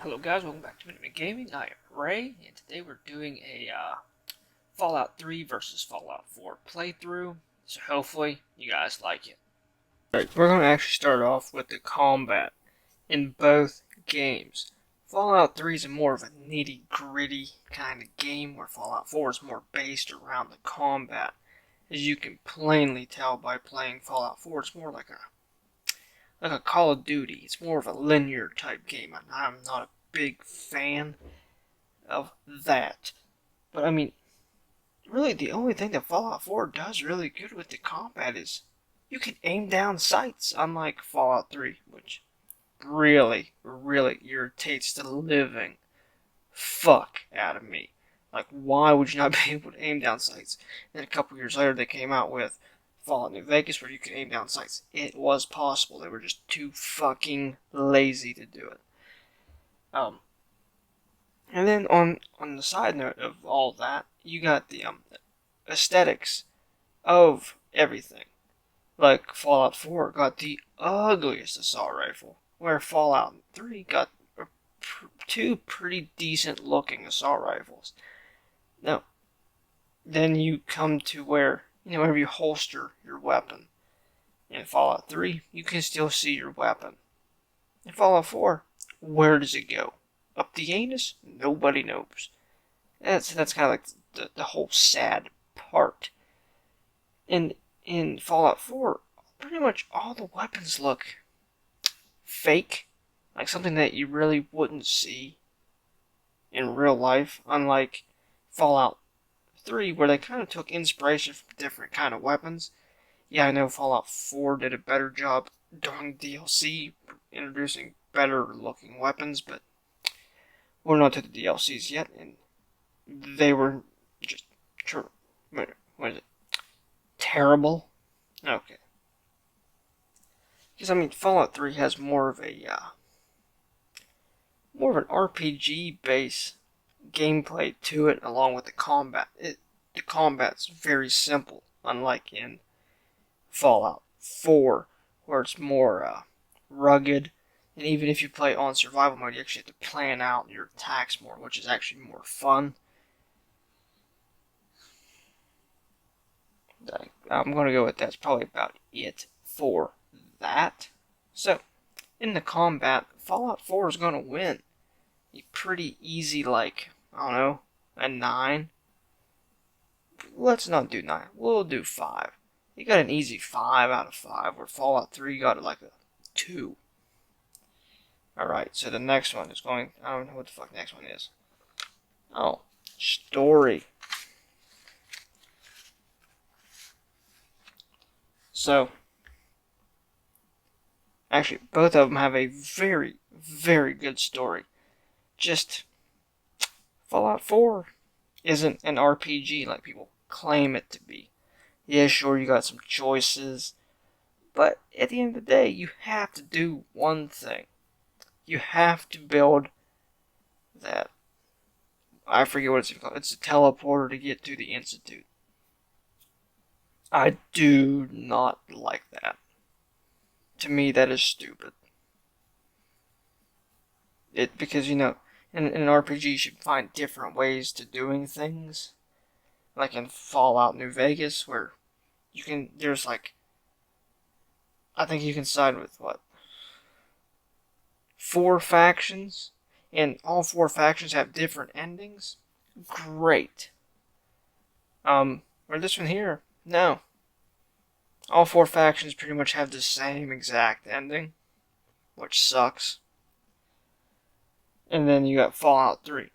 Hello guys, welcome back to Minute Gaming. I am Ray, and today we're doing a Fallout 3 versus Fallout 4 playthrough, so hopefully you guys like it. Alright, we're going to actually start off with the combat in both games. Fallout 3 is more of a nitty-gritty kind of game, where Fallout 4 is more based around the combat. As you can plainly tell by playing Fallout 4, it's more like a Call of Duty. It's more of a linear type game, and I'm not a big fan of that. But I mean, really the only thing that Fallout 4 does really good with the combat is you can aim down sights, unlike Fallout 3, which really, really irritates the living fuck out of me. Like, why would you not be able to aim down sights? Then a couple years later, they came out with Fallout New Vegas, where you could aim down sights. It was possible. They were just too fucking lazy to do it. And then on the side note of all that, you got the aesthetics of everything. Like Fallout 4 got the ugliest assault rifle, where Fallout 3 got two pretty decent looking assault rifles. Now, then you come to where, whenever you holster your weapon. In Fallout 3, you can still see your weapon. In Fallout 4, where does it go? Up the anus? Nobody knows. That's kind of like the whole sad part. And in Fallout 4, pretty much all the weapons look fake, like something that you really wouldn't see in real life, unlike Fallout 3, where they kind of took inspiration from different kind of weapons. Yeah, I know Fallout 4 did a better job during DLC, introducing better looking weapons, but we're not to the DLCs yet, and they were just, what is it, terrible? Okay. Because, I mean, Fallout 3 has more of an RPG base gameplay to it, along with the combat. The combat's very simple, unlike in Fallout 4, where it's more rugged. And even if you play on survival mode, you actually have to plan out your attacks more, which is actually more fun. I'm going to go with that's probably about it for that. So, in the combat, Fallout 4 is going to win. A pretty easy, like, I don't know, a 9. Let's not do 9. We'll do 5. You got an easy 5 out of 5, where Fallout 3 got like a 2. Alright, so the next one is going... I don't know what the fuck the next one is. Oh, story. So, actually, both of them have a very, very good story. Just, Fallout 4 isn't an RPG like people claim it to be. Yeah, sure, you got some choices, but at the end of the day, you have to do one thing. You have to build that, I forget what it's called. It's a teleporter to get to the Institute. I do not like that. To me, that is stupid. Because, in an RPG, you should find different ways to doing things. Like in Fallout New Vegas, where there's like, I think you can side with, 4 factions, and all 4 factions have different endings. Great. Or this one here, no. All 4 factions pretty much have the same exact ending, which sucks. And then you got Fallout 3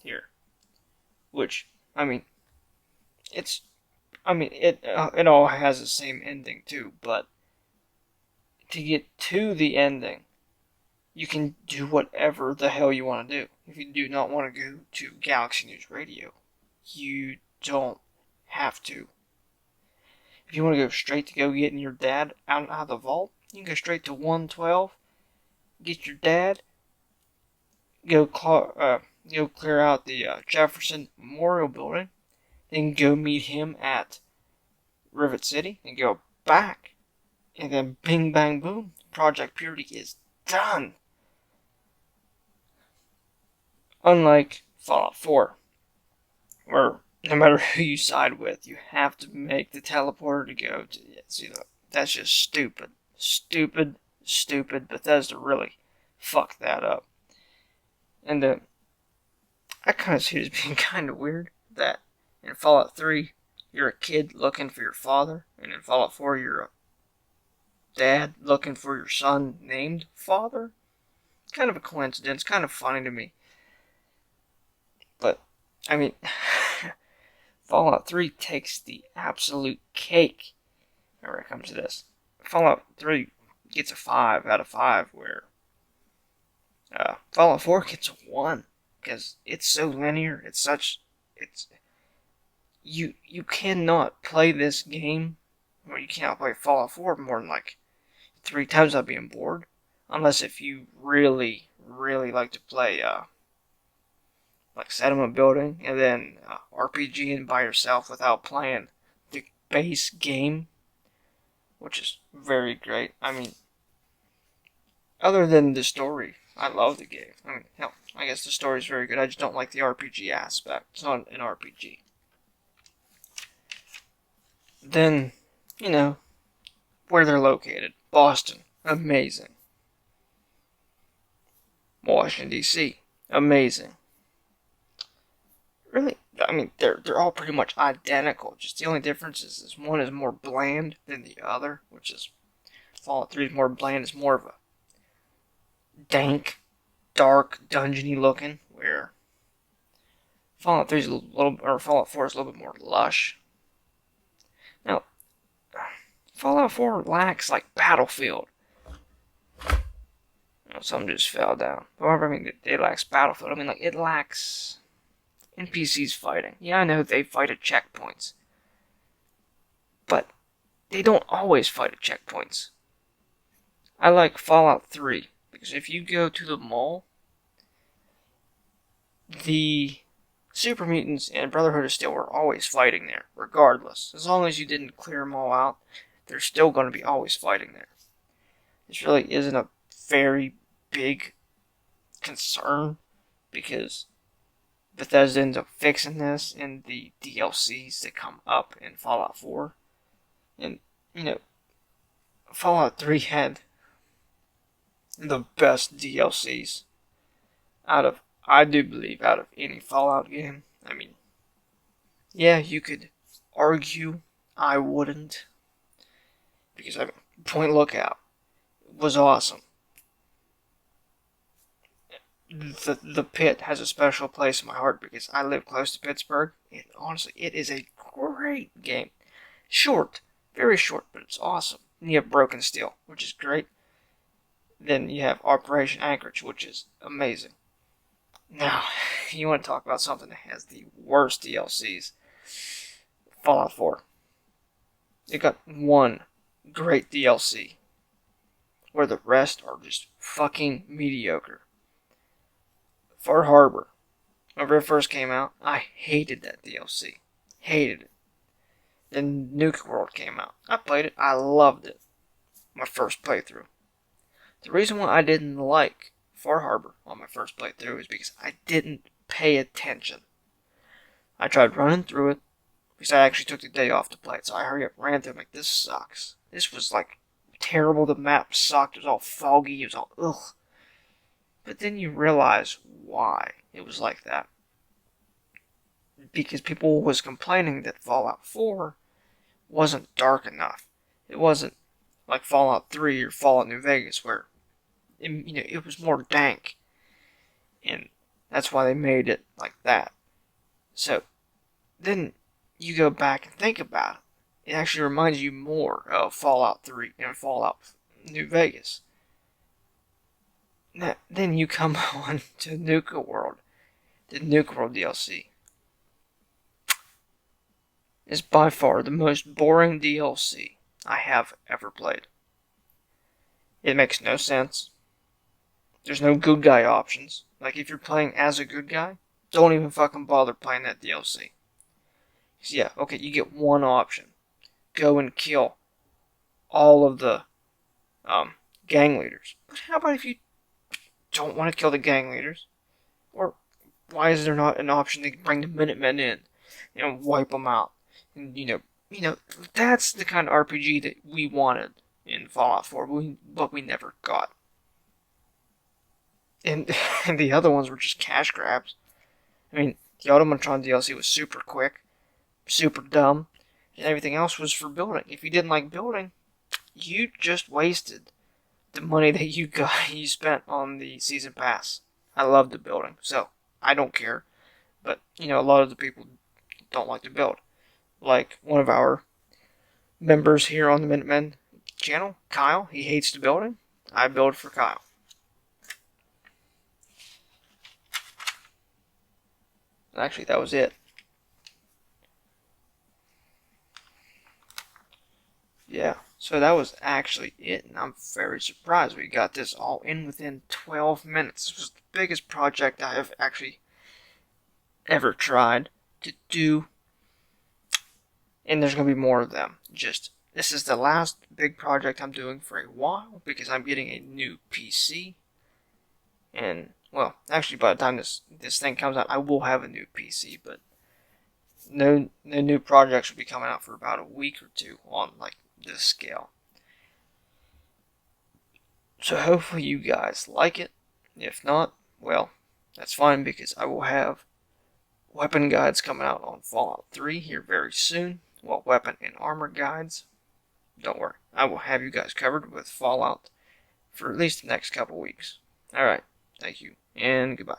here, which, it all has the same ending too, but to get to the ending, you can do whatever the hell you want to do. If you do not want to go to Galaxy News Radio, you don't have to. If you want to go straight to go getting your dad out of the vault, you can go straight to 112, get your dad, go clear out the Jefferson Memorial Building, then go meet him at Rivet City, and go back, and then bing bang boom, Project Purity is done. Unlike Fallout 4, where no matter who you side with, you have to make the teleporter to go to. See, that's just stupid. Stupid, stupid. Bethesda really fucked that up. And I kind of see it as being kind of weird that in Fallout 3, you're a kid looking for your father, and in Fallout 4, you're a dad looking for your son named father. Kind of a coincidence, kind of funny to me. But, I mean, Fallout 3 takes the absolute cake when it comes to this. Fallout 3 gets a 5 out of 5, where Fallout 4 gets a 1. Because it's so linear, it's you cannot play this game, or you cannot play Fallout 4 more than like 3 times without being bored. Unless if you really, really like to play, like settlement building, and then RPGing by yourself without playing the base game, which is very great. I mean, other than the story, I love the game. I mean, hell, I guess the story's very good. I just don't like the RPG aspect. It's not an RPG. Then, where they're located. Boston, amazing. Washington, D.C., amazing. Really, I mean, they're all pretty much identical. Just the only difference is one is more bland than the other, which is Fallout 3 is more bland. It's more of a dank, dark, dungeony looking, where Fallout 3 is Fallout 4 is a little bit more lush. Now, Fallout 4 lacks like Battlefield. Something just fell down. However, I mean, it lacks Battlefield. I mean, like, it lacks NPCs fighting. Yeah, I know they fight at checkpoints, but they don't always fight at checkpoints. I like Fallout 3 because if you go to the mall, the Super Mutants and Brotherhood of Steel are always fighting there, regardless. As long as you didn't clear them all out, they're still going to be always fighting there. This really isn't a very big concern because Bethesda ends up fixing this in the DLCs that come up in Fallout 4. And, Fallout 3 had the best DLCs I do believe, out of any Fallout game. I mean, yeah, you could argue I wouldn't. Because, I mean, Point Lookout was awesome. The Pit has a special place in my heart because I live close to Pittsburgh. And honestly, it is a great game. Short, very short, but it's awesome. And you have Broken Steel, which is great. Then you have Operation Anchorage, which is amazing. Now, you want to talk about something that has the worst DLCs. Fallout 4. It got one great DLC, where the rest are just fucking mediocre. Far Harbor. Whenever it first came out, I hated that DLC. Hated it. Then Nuke World came out. I played it. I loved it. My first playthrough. The reason why I didn't like Far Harbor on my first playthrough is because I didn't pay attention. I tried running through it because I actually took the day off to play it. So I hurry up, ran through it. I'm like, this sucks. This was like terrible. The map sucked. It was all foggy. It was all ugh. But then you realize why it was like that. Because people was complaining that Fallout 4 wasn't dark enough. It wasn't like Fallout 3 or Fallout New Vegas where it was more dank. And that's why they made it like that. So then you go back and think about it. It actually reminds you more of Fallout 3 and Fallout New Vegas. Then you come on to Nuka World. The Nuka World DLC is by far the most boring DLC I have ever played. It makes no sense. There's no good guy options. Like, if you're playing as a good guy, don't even fucking bother playing that DLC. So yeah, okay, you get one option. Go and kill all of the gang leaders. But how about if you don't want to kill the gang leaders? Or why is there not an option to bring the Minutemen in and wipe them out? And that's the kind of RPG that we wanted in Fallout 4, but we never got. And, and the other ones were just cash grabs. I mean, the Automatron DLC was super quick, super dumb, and everything else was for building. If you didn't like building, you just wasted the money that you spent on the season pass. I love the building, so I don't care. But a lot of the people don't like to build. Like one of our members here on the Minutemen channel, Kyle, he hates the building. I build for Kyle. Actually, that was it. Yeah, so that was actually it, and I'm very surprised we got this all in within 12 minutes. This was the biggest project I have actually ever tried to do, and there's going to be more of them. This is the last big project I'm doing for a while, because I'm getting a new PC, and, well, actually by the time this thing comes out, I will have a new PC, but no new projects will be coming out for about a week or two on, like, this scale. So hopefully you guys like it. If not, well, that's fine, because I will have weapon guides coming out on Fallout 3 here very soon. Well, weapon and armor guides. Don't worry, I will have you guys covered with Fallout for at least the next couple weeks. Alright, thank you, and goodbye.